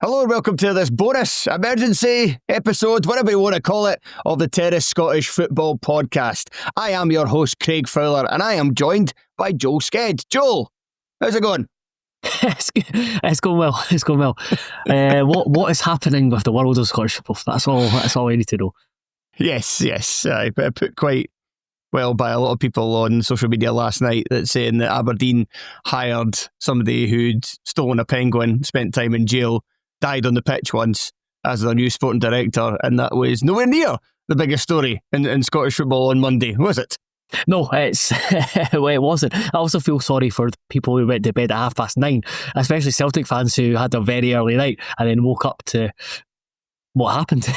Hello and welcome to this bonus emergency episode, whatever you want to call it, of the Terrace Scottish Football Podcast. I am your host, Craig Fowler, and I am joined by Joel Sked. Joel, how's it going? It's going well. It's going well. What is happening with the world of Scottish football? That's all I need to know. Yes. I put quite well by a lot of people on social media last night that saying that Aberdeen hired somebody who'd stolen a penguin, spent time in jail, died on the pitch once as their new sporting director, and that was nowhere near the biggest story in Scottish football on Monday, was it? No, it wasn't. I also feel sorry for the people who went to bed at 9:30, especially Celtic fans who had a very early night and then woke up to what happened.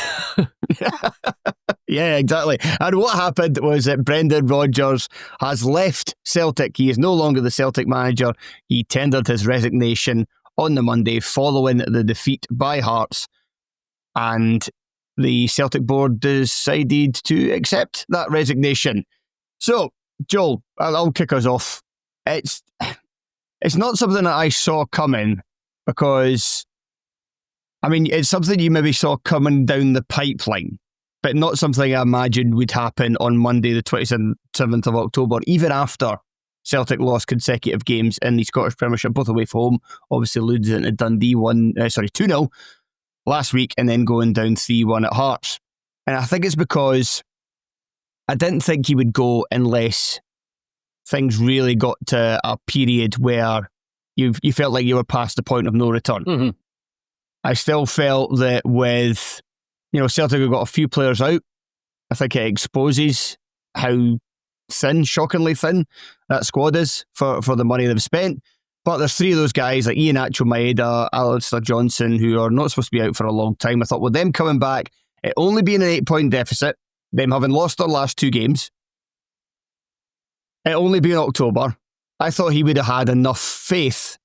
Yeah, exactly. And what happened was that Brendan Rodgers has left Celtic. He is no longer the Celtic manager. He tendered his resignation on the Monday following the defeat by Hearts, and the Celtic board decided to accept that resignation. So, Joel, I'll kick us off. It's not something that I saw coming because, I mean, it's something you maybe saw coming down the pipeline, but not something I imagined would happen on Monday, the 27th of October, even after Celtic lost consecutive games in the Scottish Premiership, both away from home. Obviously, losing to Dundee 2-0 last week, and then going down 3-1 at Hearts. And I think it's because I didn't think he would go unless things really got to a period where you felt like you were past the point of no return. Mm-hmm. I still felt that with, Celtic have got a few players out. I think it exposes how shockingly thin that squad is for the money they've spent. But there's three of those guys like Iheanacho, Maeda, Alistair Johnson, who are not supposed to be out for a long time. I thought with them coming back, it only being an 8-point deficit, them having lost their last two games, it only being October, I thought he would have had enough faith,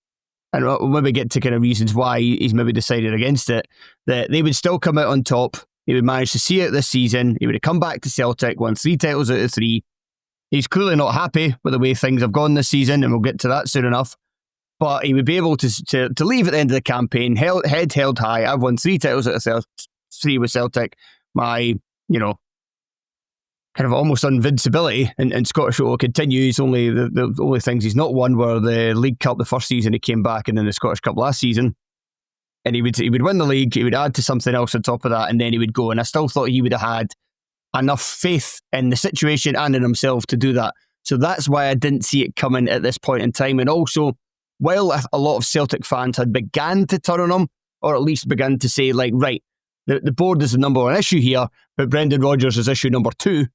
and we'll maybe get to kind of reasons why he's maybe decided against it, that they would still come out on top. He would manage to see it this season. He would have come back to Celtic, won 3 titles out of 3. He's clearly not happy with the way things have gone this season, and we'll get to that soon enough. But he would be able to leave at the end of the campaign, head held high. I've won 3 titles out of 3 with Celtic. My, kind of almost invincibility in Scottish football continues. Only the only things he's not won were the League Cup the first season he came back, and then the Scottish Cup last season. And he would win the league, he would add to something else on top of that, and then he would go. And I still thought he would have had enough faith in the situation and in himself to do that. So that's why I didn't see it coming at this point in time. And also, while a lot of Celtic fans had began to turn on him, or at least began to say, like, right, the board is the number one issue here, but Brendan Rodgers is issue number 2,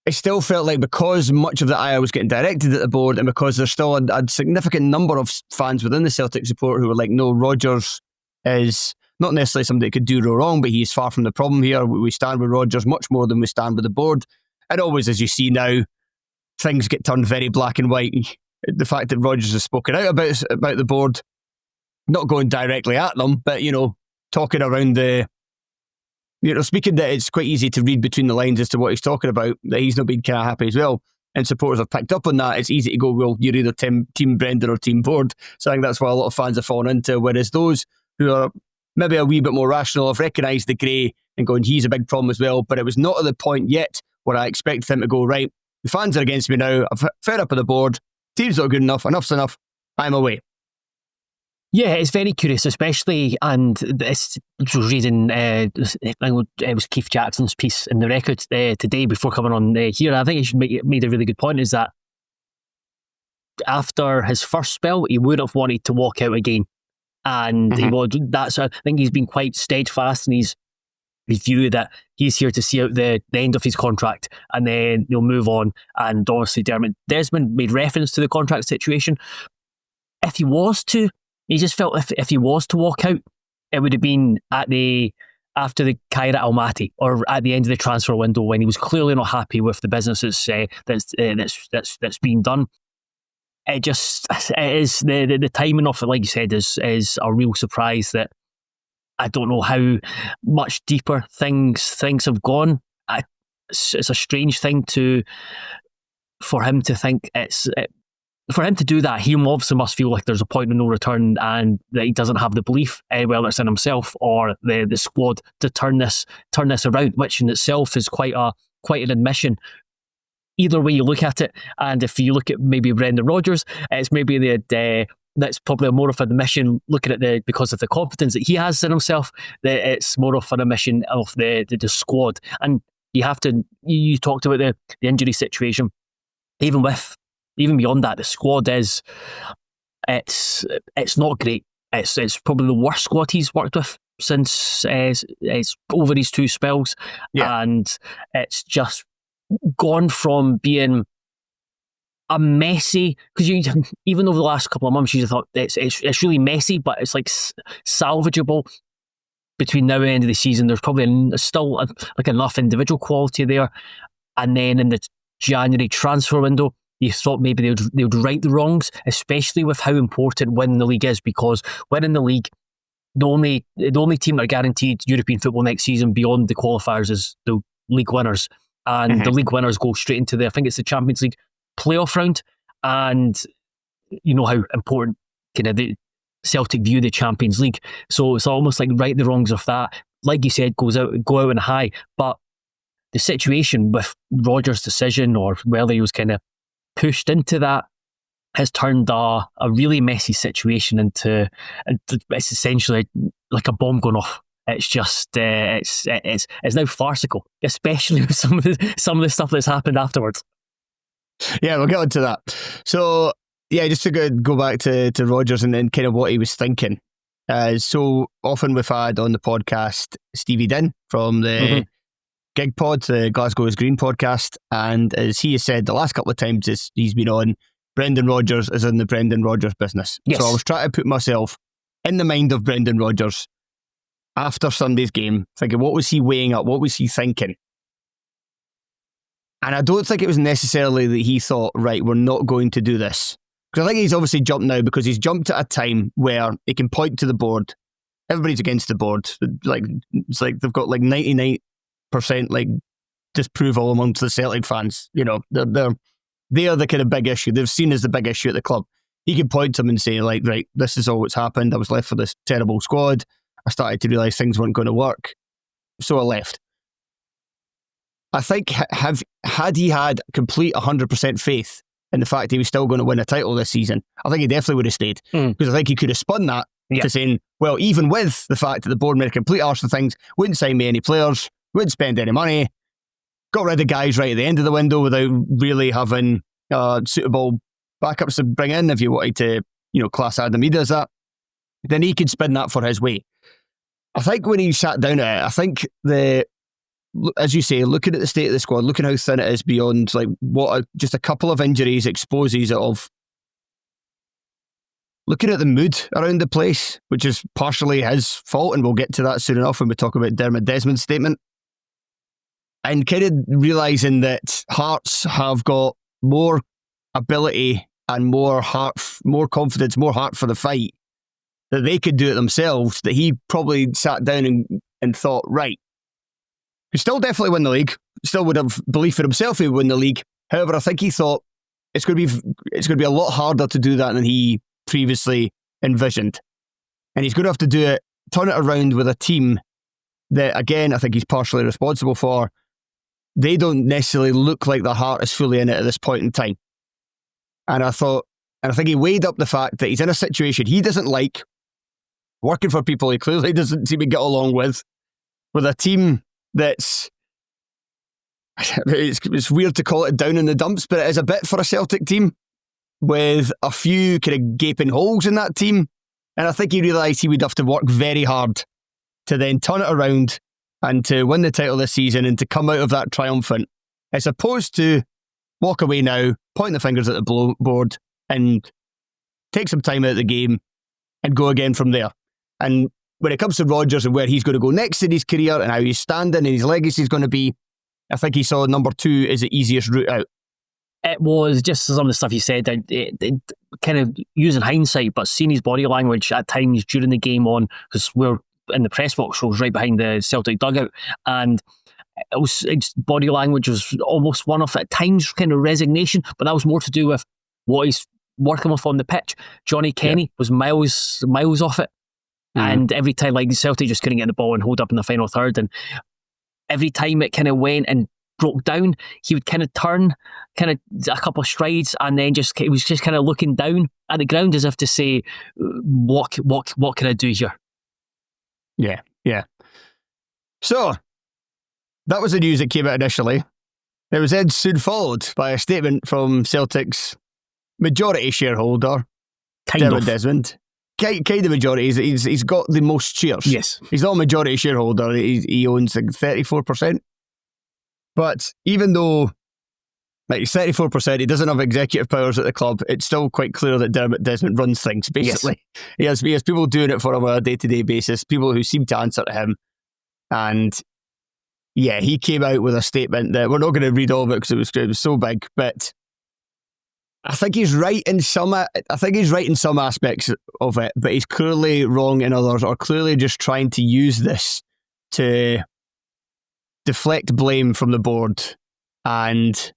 I still felt like because much of the ire was getting directed at the board, and because there's still a significant number of fans within the Celtic support who were like, no, Rodgers is not necessarily somebody that could do no wrong, but he's far from the problem here. We stand with Rodgers much more than we stand with the board. And always, as you see now, things get turned very black and white. The fact that Rodgers has spoken out about the board, not going directly at them, but, talking around speaking that it's quite easy to read between the lines as to what he's talking about, that he's not been kind of happy as well. And supporters have picked up on that. It's easy to go, well, you're either team Brendan or team board. So I think that's why a lot of fans have fallen into, whereas those who are maybe a wee bit more rational have recognised the grey and going, he's a big problem as well. But it was not at the point yet where I expected them to go, right, the fans are against me now, I've fed up with the board, team's not good enough, enough's enough, I'm away. Yeah, it's very curious, especially, and this was reading, it was Keith Jackson's piece in the Record today before coming on here. I think he made a really good point, is that after his first spell, he would have wanted to walk out again. And I think he's been quite steadfast in his view that he's here to see out the end of his contract and then he'll move on. And obviously Dermot Desmond made reference to the contract situation. If he was to, he just felt if he was to walk out, it would have been after the Kairat Almaty or at the end of the transfer window, when he was clearly not happy with the business that's being done. It is the timing of it, like you said, is a real surprise. That I don't know how much deeper things have gone. It's a strange thing for him to think for him to do that, he obviously must feel like there's a point of no return and that he doesn't have the belief, whether it's in himself or the squad, to turn this around, which in itself is quite an admission. Either way you look at it, and if you look at maybe Brendan Rodgers, it's maybe that's probably more of an admission looking at because of the confidence that he has in himself, that it's more of an admission of the squad. And you talked about the injury situation. Even beyond that, the squad it's not great. It's probably the worst squad he's worked with since it's over these 2 spells. Yeah. And it's just gone from being a messy, because even over the last couple of months you thought it's really messy, but it's like salvageable. Between now and the end of the season, there's probably still like enough individual quality there. And then in the January transfer window, you thought maybe they would right the wrongs, especially with how important winning the league is, because winning the league, the only team that are guaranteed European football next season beyond the qualifiers is the league winners. And the league winners go straight into I think it's the Champions League playoff round. And you know how important kind of the Celtic view the Champions League. So it's almost like right the wrongs of that. Like you said, go out on a high. But the situation with Rodgers' decision, or whether he was kind of pushed into that, has turned a really messy situation into it's essentially like a bomb going off. It's just it's now farcical, especially with some of the stuff that's happened afterwards. Yeah, we'll get onto that. So yeah, just to go back to Rodgers and then kind of what he was thinking. So often we've had on the podcast Stevie Din from the Gig Pod, the Glasgow is Green podcast, and as he has said the last couple of times he's been on, Brendan Rodgers is in the Brendan Rodgers business. Yes. So I was trying to put myself in the mind of Brendan Rodgers after Sunday's game, thinking what was he weighing up, what was he thinking? And I don't think it was necessarily that he thought, right, we're not going to do this. Because I think he's obviously jumped now, because he's jumped at a time where he can point to the board. Everybody's against the board. Like, it's like they've got like 99% like disapproval amongst the Celtic fans. You know, they are the kind of big issue. They've seen as the big issue at the club. He can point to them and say, like, right, this is all what's happened. I was left with this terrible squad. I started to realise things weren't going to work. So I left. I think had he had complete 100% faith in the fact he was still going to win a title this season, I think he definitely would have stayed. Because I think he could have spun that to saying, well, even with the fact that the board made a complete arse of things, wouldn't sign me any players, wouldn't spend any money, got rid of guys right at the end of the window without really having suitable backups to bring in, if you wanted to, class Adam Ida as that, then he could spin that for his way. I think when he sat down at it, I think as you say, looking at the state of the squad, looking how thin it is beyond like what just a couple of injuries exposes it of, looking at the mood around the place, which is partially his fault, and we'll get to that soon enough when we talk about Dermot Desmond's statement, and kind of realising that Hearts have got more ability and more confidence, more heart for the fight, that they could do it themselves, that he probably sat down and thought, right, he still definitely win the league, still would have belief in himself he would win the league. However, I think he thought it's going to be a lot harder to do that than he previously envisioned. And he's going to have to do it, turn it around with a team that, again, I think he's partially responsible for. They don't necessarily look like the heart is fully in it at this point in time. And I think he weighed up the fact that he's in a situation he doesn't like, working for people he clearly doesn't seem to get along with a team that's, it's weird to call it down in the dumps, but it is a bit for a Celtic team, with a few kind of gaping holes in that team. And I think he realised he would have to work very hard to then turn it around and to win the title this season and to come out of that triumphant, as opposed to walk away now, point the fingers at the board and take some time out of the game and go again from there. And when it comes to Rodgers and where he's going to go next in his career and how he's standing and his legacy is going to be, I think he saw number 2 as the easiest route out. It was just some of the stuff he said, kind of using hindsight, but seeing his body language at times during the game because we're in the press box rows right behind the Celtic dugout, and its body language was almost one of, at times, kind of resignation, but that was more to do with what he's working with on the pitch. Johnny Kenny was miles off it. And every time, like, Celtic just couldn't get the ball and hold up in the final third. And every time it kind of went and broke down, he would kind of turn, kind of a couple of strides, and then he was just kind of looking down at the ground as if to say, what can I do here? Yeah. So, that was the news that came out initially. It was then soon followed by a statement from Celtic's majority shareholder, Dermot Desmond. Kind of majority. He's got the most shares. Yes. He's not a majority shareholder. He owns like 34%. But even though he's 34%, he doesn't have executive powers at the club, it's still quite clear that Dermot Desmond runs things, basically. Yes. He has people doing it for him on a day-to-day basis, people who seem to answer to him. And yeah, he came out with a statement that we're not going to read all of it because it was so big, but I think he's right in some aspects of it, but he's clearly wrong in others, or clearly just trying to use this to deflect blame from the board, and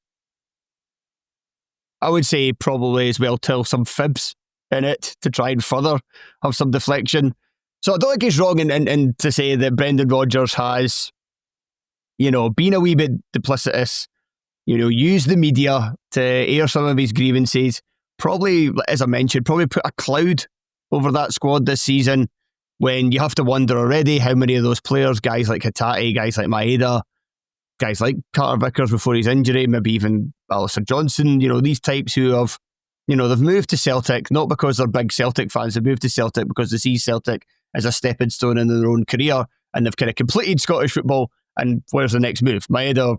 I would say probably as well tell some fibs in it to try and further have some deflection. So I don't think he's wrong in to say that Brendan Rodgers has, been a wee bit duplicitous, use the media to air some of his grievances. Probably, as I mentioned, put a cloud over that squad this season, when you have to wonder already how many of those players, guys like Hatate, guys like Maeda, guys like Carter Vickers before his injury, maybe even Alistair Johnson, these types who have, they've moved to Celtic, not because they're big Celtic fans, they've moved to Celtic because they see Celtic as a stepping stone in their own career, and they've kind of completed Scottish football, and where's the next move? Maeda,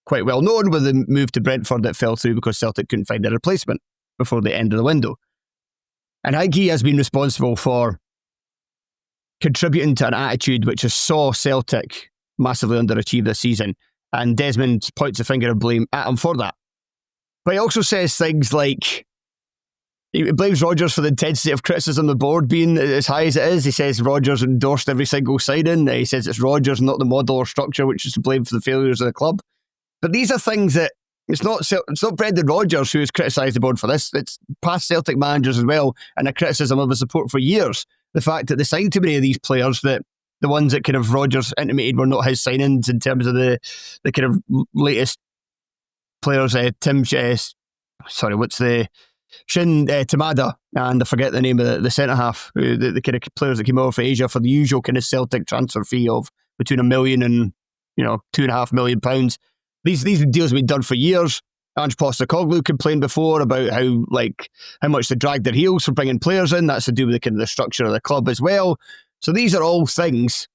quite well known with the move to Brentford that fell through because Celtic couldn't find a replacement before the end of the window. And I think he has been responsible for contributing to an attitude which has saw Celtic massively underachieve this season. And Desmond points a finger of blame at him for that. But he also says things like, he blames Rodgers for the intensity of criticism of the board being as high as it is. He says Rodgers endorsed every single signing. He says it's Rodgers, not the model or structure, which is to blame for the failures of the club. But these are things that it's not Brendan Rodgers who has criticised the board for this. It's past Celtic managers as well, and a criticism of the support for years. The fact that they signed too many of these players, that the ones that kind of Rodgers intimated were not his signings in terms of the kind of latest players. Shin Tamada, and I forget the name of the centre-half, the kind of players that came over from Asia for the usual kind of Celtic transfer fee of between £1 million and £2.5 million. These deals have been done for years. Ange Postecoglou complained before about how much they dragged their heels for bringing players in. That's to do with the kind of the structure of the club as well. So these are all things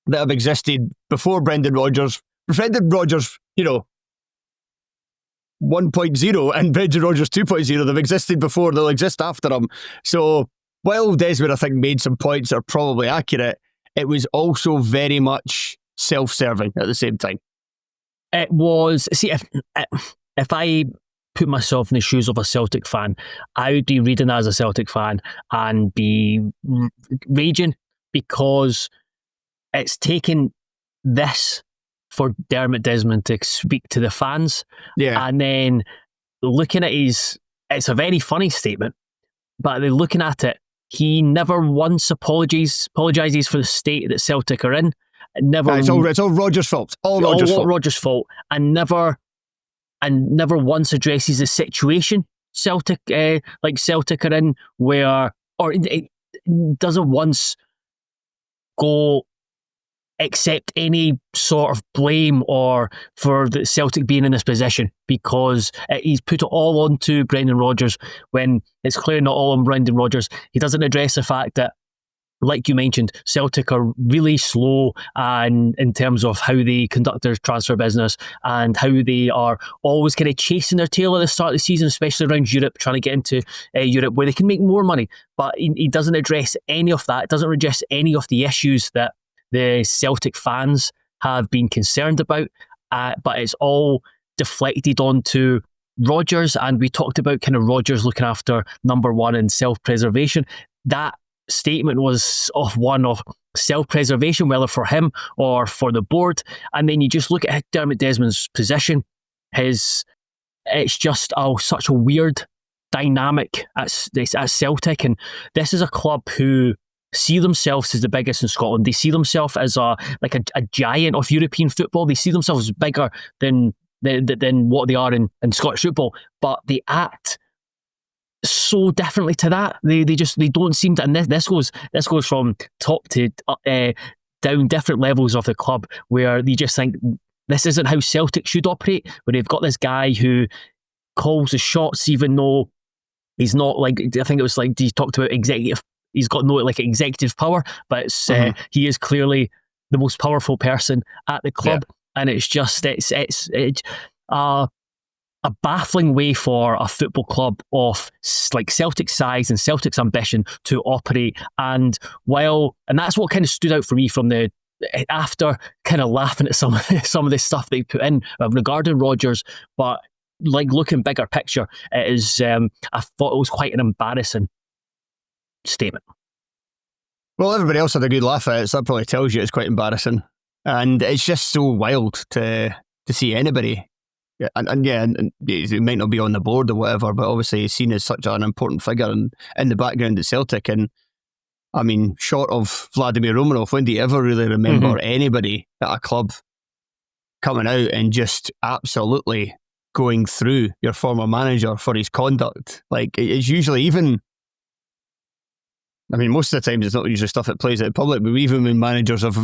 that have existed before Brendan Rodgers. Brendan Rodgers, 1.0 and Brendan Rodgers 2.0, they've existed before, they'll exist after him. So while Desmond, I think, made some points that are probably accurate, it was also very much self-serving at the same time. It was, see, if I put myself in the shoes of a Celtic fan, I would be reading that as a Celtic fan and be raging, because it's taken this for Dermot Desmond to speak to the fans. Yeah. And then looking at it's a very funny statement, but then looking at it, he never once apologises for the state that Celtic are in. It's all Rodgers' fault. All Rodgers' fault. And never once addresses the situation Celtic are in, or it doesn't once go accept any sort of blame or for the Celtic being in this position, because he's put it all onto Brendan Rodgers when it's clear not all on Brendan Rodgers. He doesn't address the fact that, like you mentioned, Celtic are really slow and in terms of how they conduct their transfer business, and how they are always kind of chasing their tail at the start of the season, especially around Europe, trying to get into Europe where they can make more money. But he doesn't address any of that. It doesn't address any of the issues that the Celtic fans have been concerned about. But it's all deflected onto Rodgers, and we talked about kind of Rodgers looking after number one in self-preservation. That statement was one of self-preservation, whether for him or for the board. And then you just look at Dermot Desmond's position. It's just such a weird dynamic at Celtic, and this is a club who see themselves as the biggest in Scotland. They see themselves as a giant of European football. They see themselves as bigger than what they are in Scottish football, but they act so differently to that. They don't seem to, and this goes from top to down different levels of the club, where they just think this isn't how Celtic should operate, where they've got this guy who calls the shots, even though he's not like, I think it was like he talked about executive, he's got no like executive power, but it's, he is clearly the most powerful person at the club. And it's just it's a baffling way for a football club of like Celtic's size and Celtic's ambition to operate. And that's what kind of stood out for me from the, after kind of laughing at some of the stuff they put in regarding Rodgers, but like looking bigger picture, it is I thought it was quite an embarrassing statement. Well, everybody else had a good laugh at it, so that probably tells you it's quite embarrassing. And it's just so wild to see anybody. And it might not be on the board or whatever, but obviously he's seen as such an important figure in the background at Celtic. And I mean, short of Vladimir Romanov, when do you ever really remember anybody at a club coming out and just absolutely going through your former manager for his conduct? Like, it's usually even, I mean, most of the times it's not usually stuff that plays out in public, but even when managers of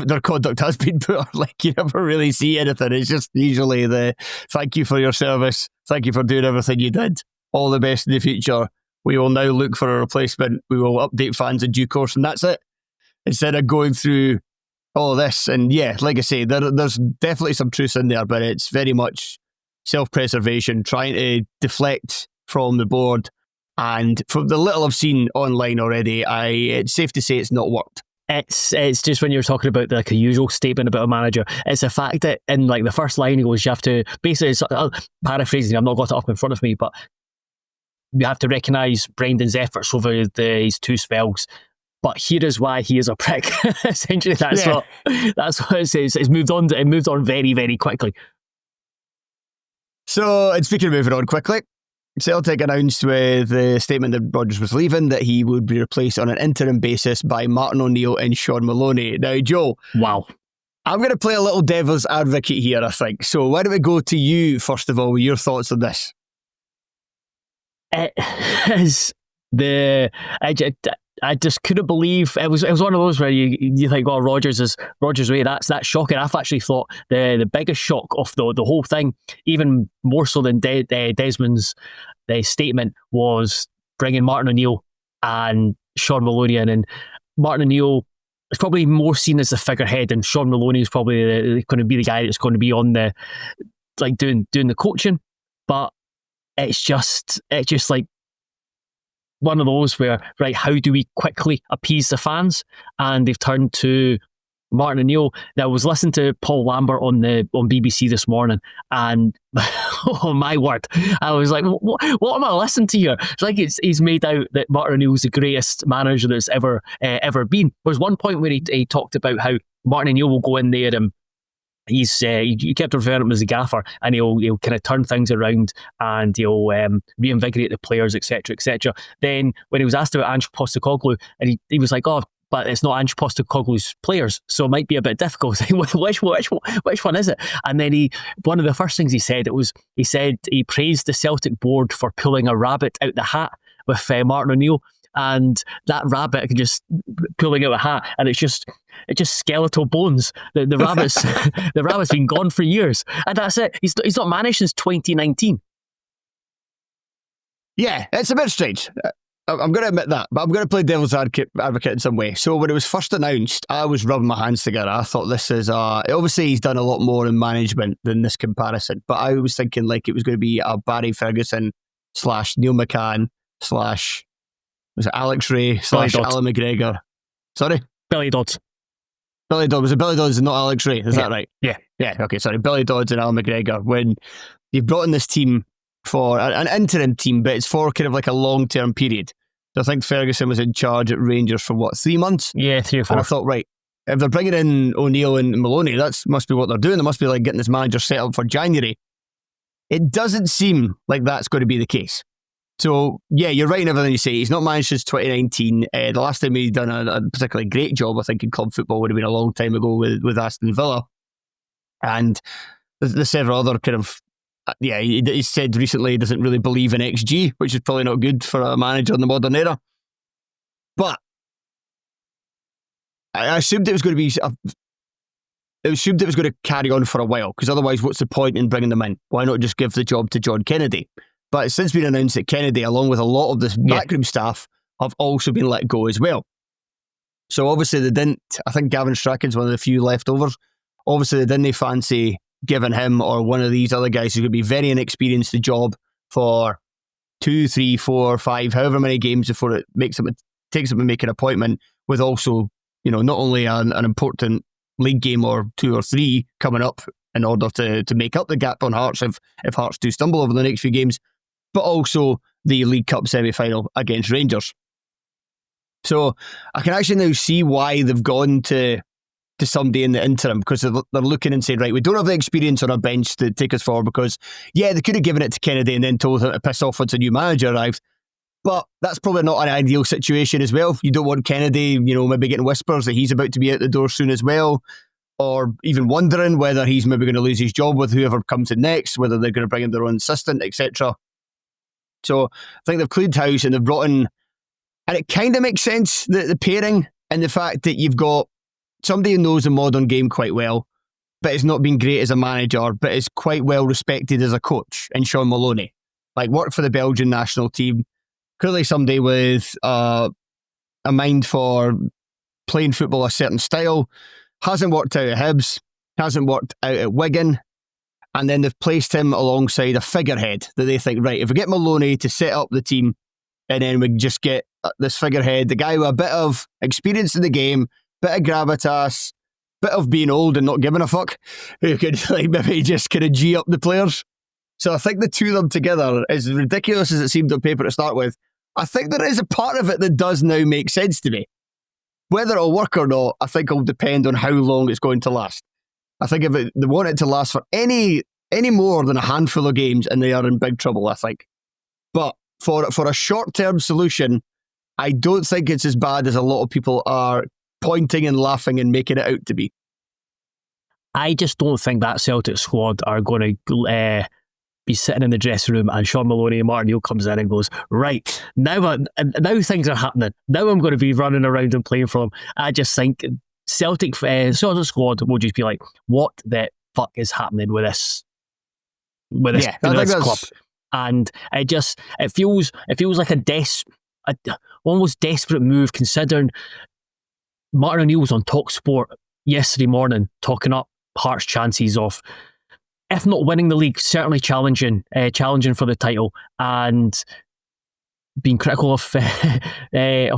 their conduct has been poor, like, you never really see anything. It's just usually the thank you for your service, thank you for doing everything you did, all the best in the future, we will now look for a replacement, we will update fans in due course, and that's it. Instead of going through all this. And yeah, like I say, there's definitely some truth in there, but it's very much self-preservation, trying to deflect from the board. And from the little I've seen online already, it's safe to say it's not worked. It's just when you're talking about like a usual statement about a manager, it's the fact that in like the first line he goes, you have to, basically, paraphrasing, I've not got it up in front of me, but you have to recognise Brendan's efforts over his two spells. But here is why he is a prick. Essentially, that's what it says. It moved on very, very quickly. So, and speaking of moving on quickly, Celtic announced with the statement that Rodgers was leaving that he would be replaced on an interim basis by Martin O'Neill and Shaun Maloney. Now, Joe. Wow. I'm going to play a little devil's advocate here, I think. So why don't we go to you, first of all, with your thoughts on this? It is I just couldn't believe it was one of those where you think, oh, Rodgers way. That's shocking. I've actually thought the biggest shock of the whole thing, even more so than Desmond's statement, was bringing Martin O'Neill and Shaun Maloney in. And Martin O'Neill is probably more seen as the figurehead, and Shaun Maloney is probably going to be the guy that's going to be on the like doing the coaching. But it's just like one of those where, right, how do we quickly appease the fans? And they've turned to Martin O'Neill. Now, I was listening to Paul Lambert on BBC this morning, and oh my word, I was like, what am I listening to here? It's like he's made out that Martin O'Neill's the greatest manager that's ever been. There was one point where he talked about how Martin O'Neill will go in there and he kept referring to him as a gaffer, and he'll kind of turn things around, and he'll reinvigorate the players, etc., etc. Then when he was asked about Ange Postecoglou, and he was like, oh, but it's not Ange Postecoglou's players, so it might be a bit difficult. which one is it? And then one of the first things he said he praised the Celtic board for pulling a rabbit out the hat with Martin O'Neill. And that rabbit can just pulling out a hat, and it's just skeletal bones. The rabbit's the rabbit's been gone for years, and that's it. He's not managed since 2019. Yeah, it's a bit strange. I'm going to admit that, but I'm going to play devil's advocate in some way. So when it was first announced, I was rubbing my hands together. I thought this is obviously he's done a lot more in management than this comparison, but I was thinking like it was going to be a Barry Ferguson / Neil McCann / was it Alex Ray / Alan McGregor? Sorry? Billy Dodds. Billy Dodds. Was it Billy Dodds and not Alex Ray? Is that right? Yeah. Yeah, okay, sorry. Billy Dodds and Alan McGregor. When you've brought in this team for an interim team, but it's for kind of like a long-term period. So I think Ferguson was in charge at Rangers for 3 months? Yeah, 3 or 4. And I thought, right, if they're bringing in O'Neill and Maloney, that must be what they're doing. They must be like getting this manager set up for January. It doesn't seem like that's going to be the case. So, yeah, you're right in everything you say. He's not managed since 2019. The last time he'd done a particularly great job, I think, in club football would have been a long time ago with Aston Villa. And there's several other kind of... he said recently he doesn't really believe in XG, which is probably not good for a manager in the modern era. But I assumed it was going to be... I assumed it was going to carry on for a while, because otherwise what's the point in bringing them in? Why not just give the job to John Kennedy? But it's since been announced that Kennedy, along with a lot of this backroom staff, have also been let go as well. So obviously they didn't... I think Gavin Strachan's one of the few leftovers. Obviously they didn't fancy giving him or one of these other guys who's going to be very inexperienced the job for 2, 3, 4, 5, however many games before it takes them to make an appointment with also, not only an important league game or 2 or 3 coming up in order to make up the gap on Hearts if Hearts do stumble over the next few games, but also the League Cup semi-final against Rangers. So I can actually now see why they've gone to somebody in the interim, because they're looking and saying, right, we don't have the experience on our bench to take us forward, because, they could have given it to Kennedy and then told him to piss off once a new manager arrived. But that's probably not an ideal situation as well. You don't want Kennedy, maybe getting whispers that he's about to be out the door soon as well, or even wondering whether he's maybe going to lose his job with whoever comes in next, whether they're going to bring in their own assistant, etc. So I think they've cleaned house and they've brought in, and it kind of makes sense, the pairing and the fact that you've got somebody who knows the modern game quite well, but has not been great as a manager, but is quite well respected as a coach, in Shaun Maloney. Worked for the Belgian national team. Clearly somebody with a mind for playing football a certain style. Hasn't worked out at Hibs. Hasn't worked out at Wigan. And then they've placed him alongside a figurehead that they think, right, if we get Maloney to set up the team, and then we just get this figurehead, the guy with a bit of experience in the game, bit of gravitas, bit of being old and not giving a fuck, who could maybe just kind of G up the players. So I think the two of them together, as ridiculous as it seemed on paper to start with, I think there is a part of it that does now make sense to me. Whether it'll work or not, I think it'll depend on how long it's going to last. I think if they want it to last for any more than a handful of games, and they are in big trouble, I think. But for a short-term solution, I don't think it's as bad as a lot of people are pointing and laughing and making it out to be. I just don't think that Celtic squad are going to be sitting in the dressing room and Shaun Maloney and Martin O'Neill comes in and goes, right, now things are happening. Now I'm going to be running around and playing for them. I just think Celtic squad will just be like, what the fuck is happening with this club? And it feels like a almost desperate move, considering Martin O'Neill was on TalkSport yesterday morning talking up Hearts' chances of, if not winning the league, certainly challenging for the title, and being critical of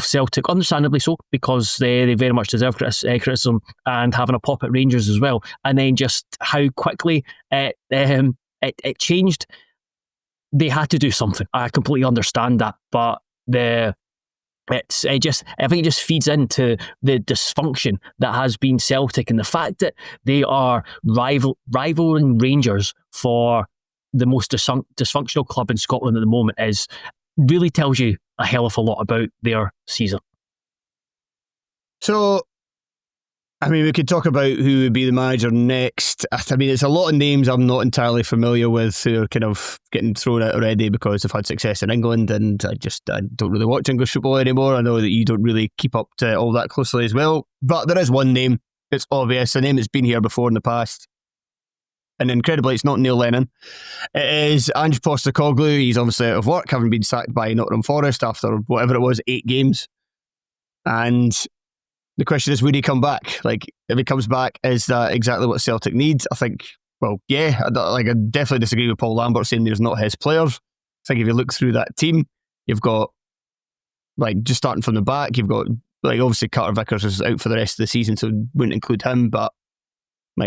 Celtic, understandably so, because they very much deserve criticism, and having a pop at Rangers as well. And then just how quickly it changed. They had to do something. I completely understand that, but I think it just feeds into the dysfunction that has been Celtic, and the fact that they are rivaling Rangers for the most dysfunctional club in Scotland at the moment really tells you a hell of a lot about their season. So, I mean, we could talk about who would be the manager next. I mean, it's a lot of names I'm not entirely familiar with who are kind of getting thrown out already because they've had success in England, and I don't really watch English football anymore. I know that you don't really keep up to all that closely as well, but there is one name. It's obvious, a name that's been here before in the past, and incredibly, it's not Neil Lennon. It is Ange Postecoglou. He's obviously out of work, having been sacked by Nottingham Forest after whatever it was, 8 games, and the question is, would he come back? If he comes back, is that exactly what Celtic needs? I think, well, yeah. I definitely disagree with Paul Lambert saying there's not his players. I think if you look through that team, you've got, just starting from the back, you've got, obviously Carter Vickers is out for the rest of the season, so wouldn't include him, but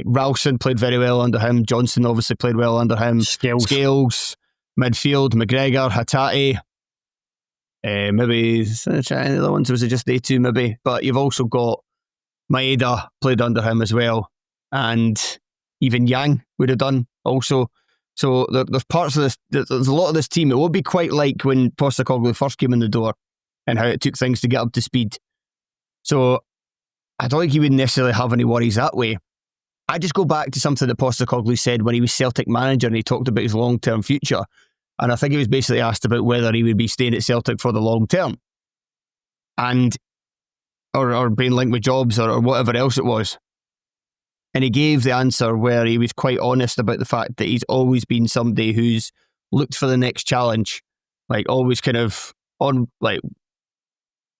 Ralston played very well under him. Johnson obviously played well under him. Scales. Midfield, McGregor, Hatate. Maybe the other ones, was it just they two maybe? But you've also got Maeda played under him as well, and even Yang would have done also. So there's parts of this, there's a lot of this team. It won't be quite like when Postecoglou first came in the door and how it took things to get up to speed. So I don't think he would necessarily have any worries that way. I just go back to something that Postecoglou said when he was Celtic manager and he talked about his long-term future. And I think he was basically asked about whether he would be staying at Celtic for the long term. And or being linked with jobs or whatever else it was. And he gave the answer where he was quite honest about the fact that he's always been somebody who's looked for the next challenge, like always kind of on, like,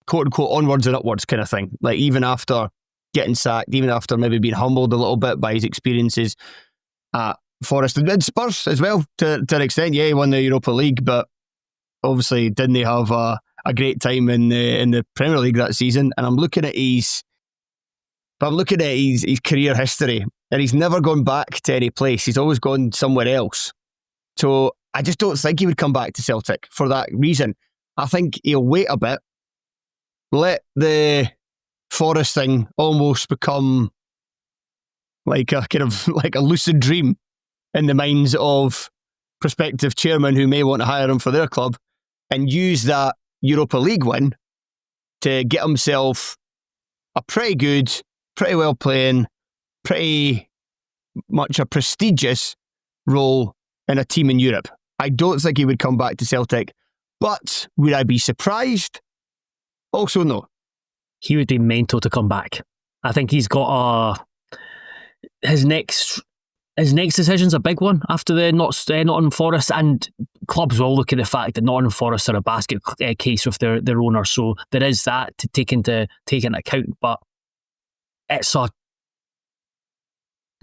quote unquote, onwards and upwards kind of thing. Like even after getting sacked, even after maybe being humbled a little bit by his experiences at Forest and Spurs as well, to an extent. Yeah, he won the Europa League, but obviously didn't he have a great time in the Premier League that season? And I'm looking at his career history, and he's never gone back to any place. He's always gone somewhere else. So I just don't think he would come back to Celtic for that reason. I think he'll wait a bit, let the Forest thing almost become like a kind of like a lucid dream in the minds of prospective chairmen who may want to hire him for their club, and use that Europa League win to get himself a pretty good, pretty well playing, pretty much a prestigious role in a team in Europe. I don't think he would come back to Celtic, but would I be surprised? Also no. He would be mental to come back. I think he's got his next decision's a big one after the Nottingham Forest, and clubs will look at the fact that Nottingham Forest are a basket case with their owner, so there is that to take into account. But it's a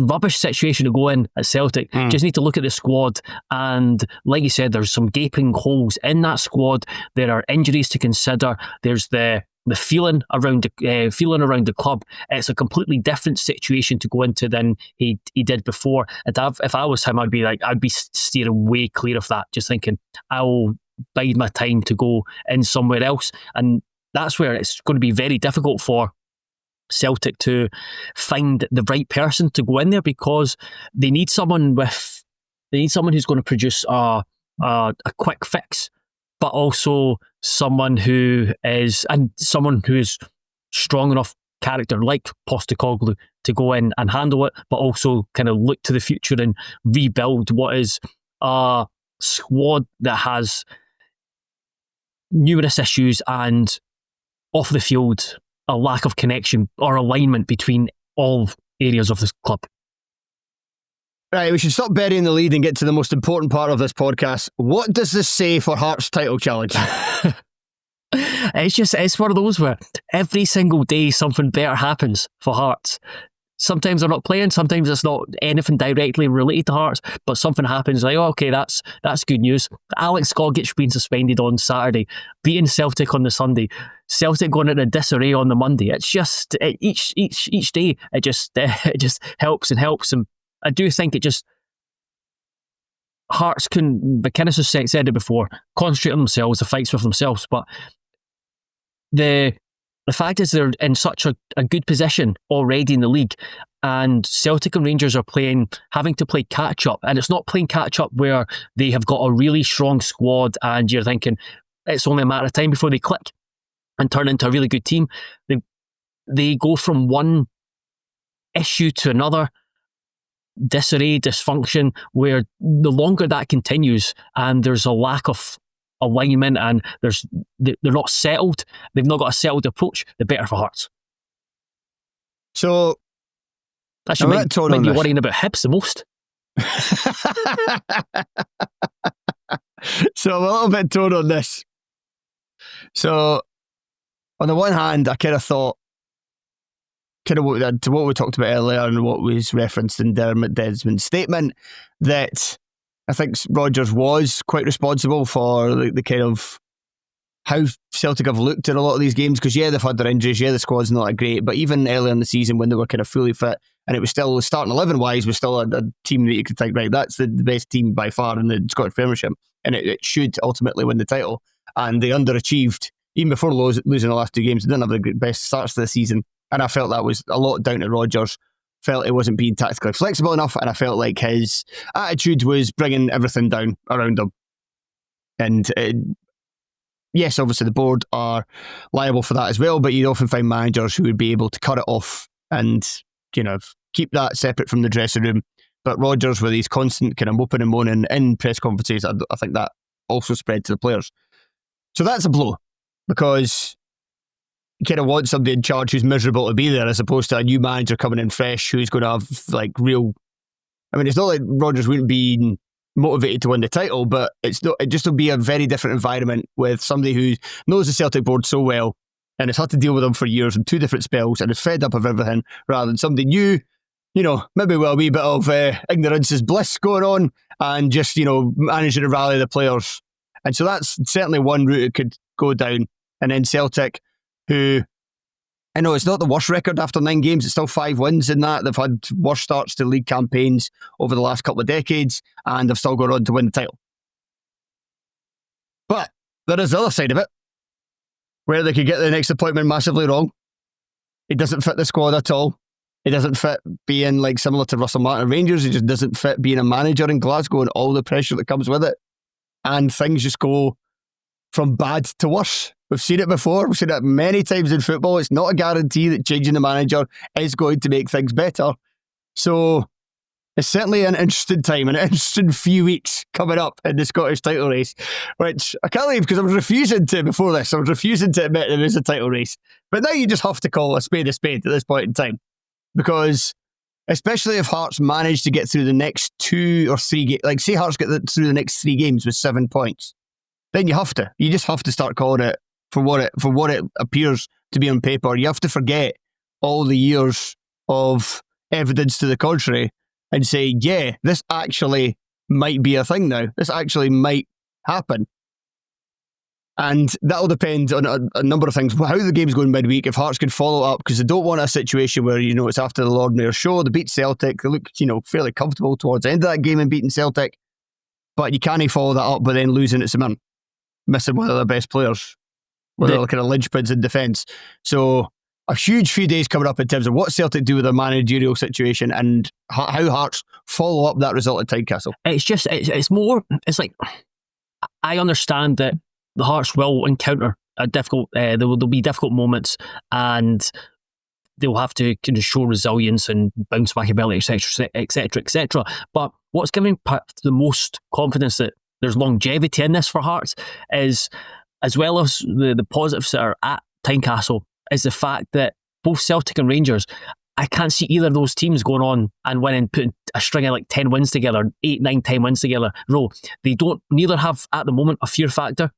rubbish situation to go in at Celtic. Just need to look at the squad, and like you said, there's some gaping holes in that squad. There are injuries to consider. There's the feeling around the club. It's a completely different situation to go into than he did before. And if I was him, I'd be steering way clear of that, just thinking I'll bide my time to go in somewhere else. And that's where it's going to be very difficult for Celtic to find the right person to go in there, because they need someone who's going to produce a quick fix, but also someone who is strong enough character like Postecoglou to go in and handle it, but also kind of look to the future and rebuild what is a squad that has numerous issues and off the field a lack of connection or alignment between all areas of this club. Right, we should stop burying the lead and get to the most important part of this podcast. What does this say for Hearts' title challenge? It's one of those where every single day something better happens for Hearts. Sometimes they're not playing, sometimes it's not anything directly related to Hearts, but something happens like, oh, okay, that's good news. Alex Gogic being suspended on Saturday, beating Celtic on the Sunday, Celtic going into disarray on the Monday. It's just each day it just helps and helps, and I do think it just Hearts can, McInnes has said it before, concentrate on themselves, the fights with themselves, but the fact is they're in such a good position already in the league, and Celtic and Rangers are having to play catch-up, and it's not playing catch-up where they have got a really strong squad and you're thinking it's only a matter of time before they click and turn into a really good team. They go from one issue to another, disarray, dysfunction, where the longer that continues and there's a lack of alignment and they're not settled, they've not got a settled approach, the better for Hearts. So that should make you worrying about Hibs the most. So I'm a little bit torn on this. So on the one hand, I kind of thought, to what we talked about earlier and what was referenced in Dermot Desmond's statement, that I think Rodgers was quite responsible for the kind of how Celtic have looked in a lot of these games, because they've had their injuries, the squad's not that great, but even earlier in the season when they were kind of fully fit and it was still, starting 11 wise, was still a team that you could think, right, that's the best team by far in the Scottish Premiership, and it should ultimately win the title. And they underachieved even before losing the last two games. They didn't have the best starts to the season, and I felt that was a lot down to Rodgers felt he wasn't being tactically flexible enough, and I felt like his attitude was bringing everything down around him. And yes, obviously the board are liable for that as well, but you often find managers who would be able to cut it off and, keep that separate from the dressing room. But Rodgers, with his constant kind of moping and moaning in press conferences, I think that also spread to the players. So that's a blow, because you kind of want somebody in charge who's miserable to be there, as opposed to a new manager coming in fresh who's going to have real... I mean, it's not like Rodgers wouldn't be motivated to win the title, but it just will be a very different environment with somebody who knows the Celtic board so well and has had to deal with them for years in 2 different spells and is fed up of everything, rather than somebody new, maybe with a wee bit of ignorance is bliss going on, and just, managing to rally the players. And so that's certainly one route it could go down. And then Celtic, who, I know it's not the worst record after 9 games, it's still 5 wins in that. They've had worse starts to league campaigns over the last couple of decades, and they've still gone on to win the title. But there is the other side of it, where they could get the next appointment massively wrong. It doesn't fit the squad at all. It doesn't fit being similar to Russell Martin at Rangers. It just doesn't fit being a manager in Glasgow and all the pressure that comes with it. And things just go from bad to worse. We've seen it before. We've seen it many times in football. It's not a guarantee that changing the manager is going to make things better. So it's certainly an interesting time, an interesting few weeks coming up in the Scottish title race, which I can't believe, because I was refusing to, before this, I was refusing to admit there is a title race. But now you just have to call a spade at this point in time. Because especially if Hearts manage to get through the next 2 or 3 games, say Hearts get through the next 3 games with 7 points, then you just have to start calling it for what it appears to be on paper. You have to forget all the years of evidence to the contrary and say, yeah, this actually might be a thing now. This actually might happen. And that'll depend on a number of things. How the game's going midweek, if Hearts can follow up, because they don't want a situation where, it's after the Lord Mayor show, they beat Celtic, they look, fairly comfortable towards the end of that game and beating Celtic, but you can't follow that up by then losing at St Mirren, missing one of their best players, one of their kind of linchpins in defence. So a huge few days coming up in terms of what Celtic do with their managerial situation and how Hearts follow up that result at Tynecastle. It's like, I understand that the Hearts will encounter a difficult, there'll be difficult moments, and they'll have to kind of show resilience and bounce back ability, etc., etc., etc. But what's giving the most confidence that there's longevity in this for Hearts is, as well as the positives that are at Tynecastle, is the fact that both Celtic and Rangers, I can't see either of those teams going on and winning, putting a string of 10 wins together, 8, 9, 10 wins together in a row. Neither have at the moment a fear factor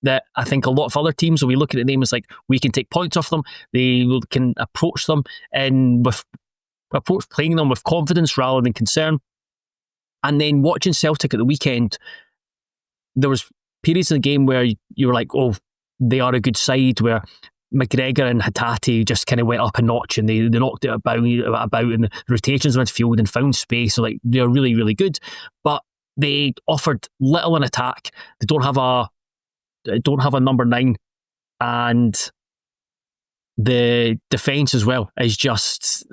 that I think a lot of other teams will be looking at them as we can take points off them. They can approach them and playing them with confidence rather than concern. And then watching Celtic at the weekend, there was periods in the game where you were like, oh, they are a good side, where McGregor and Hatate just kind of went up a notch and they knocked it about in the rotations in midfield and found space. So they're really, really good. But they offered little in attack. They don't have a number 9, and the defence as well is just,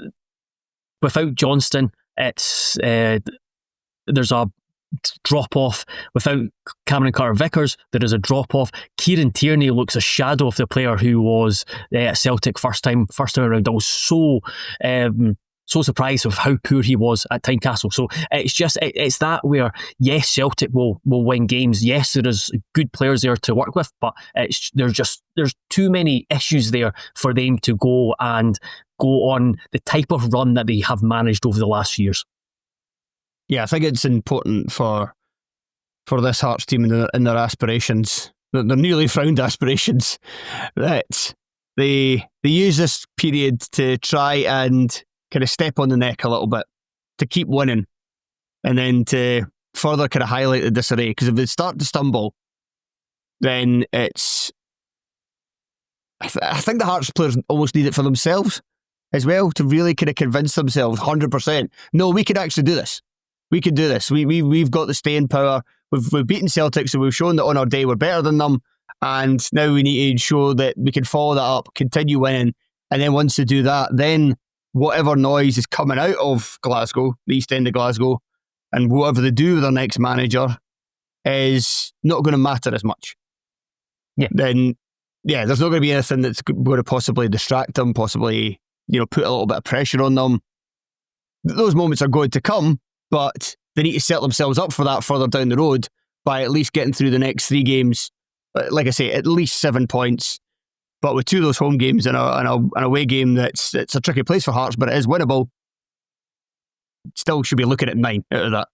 without Johnston, it's there's a drop off. Without Cameron Carter-Vickers, there is a drop off. Kieran Tierney looks a shadow of the player who was at Celtic first time around. I was so surprised with how poor he was at Tynecastle. So it's that where, yes, Celtic will win games. Yes, there is good players there to work with, but there's too many issues there for them to go on the type of run that they have managed over the last few years. Yeah, I think it's important for this Hearts team in their aspirations, their newly found aspirations, that they use this period to try and kind of step on the neck a little bit, to keep winning, and then to further kind of highlight the disarray. Because if they start to stumble, then it's... I think the Hearts players almost need it for themselves as well, to really kind of convince themselves 100%, no, we can actually do this. We can do this. We've got the staying power. We've beaten Celtic, so we've shown that on our day we're better than them, and now we need to show that we can follow that up, continue winning, and then once they do that, then whatever noise is coming out of Glasgow, the East End of Glasgow, and whatever they do with their next manager is not going to matter as much. Then there's not going to be anything that's going to possibly distract them, possibly, put a little bit of pressure on them. Those moments are going to come, but they need to set themselves up for that further down the road by at least getting through the next 3 games. Like I say, at least 7 points. But with 2 of those home games and an away game it's a tricky place for Hearts, but it is winnable. Still should be looking at 9 out of that.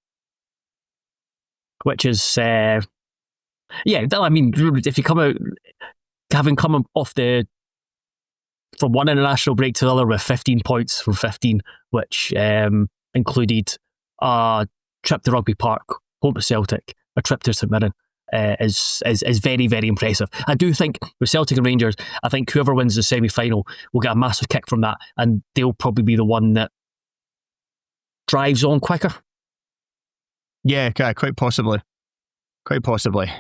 Which is, I mean, if you come out, having come off from one international break to the other with 15 points from 15, which included a trip to Rugby Park, home to Celtic, a trip to St Mirren, is very, very impressive. I do think with Celtic and Rangers, I think whoever wins the semi-final will get a massive kick from that, and they'll probably be the one that drives on quicker. Yeah, quite possibly. Quite possibly.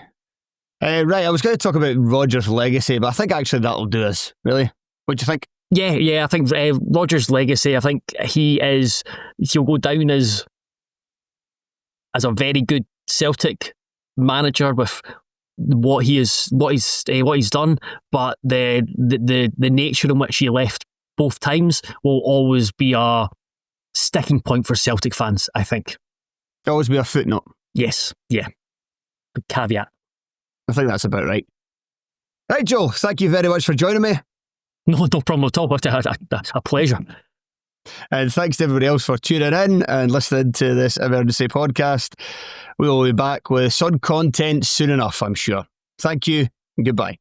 Right, I was going to talk about Rodgers' legacy, but I think actually that'll do us, really. What do you think? Yeah, I think Rodgers' legacy, I think he'll go down as a very good Celtic manager with what he's done, but the nature in which he left both times will always be a sticking point for Celtic fans, I think. It'll always be a footnote. Yes, yeah. Big caveat. I think that's about right. Right, Joel, thank you very much for joining me. No problem at all. A pleasure. And thanks to everybody else for tuning in and listening to this emergency podcast. We will be back with some content soon enough, I'm sure. Thank you and goodbye.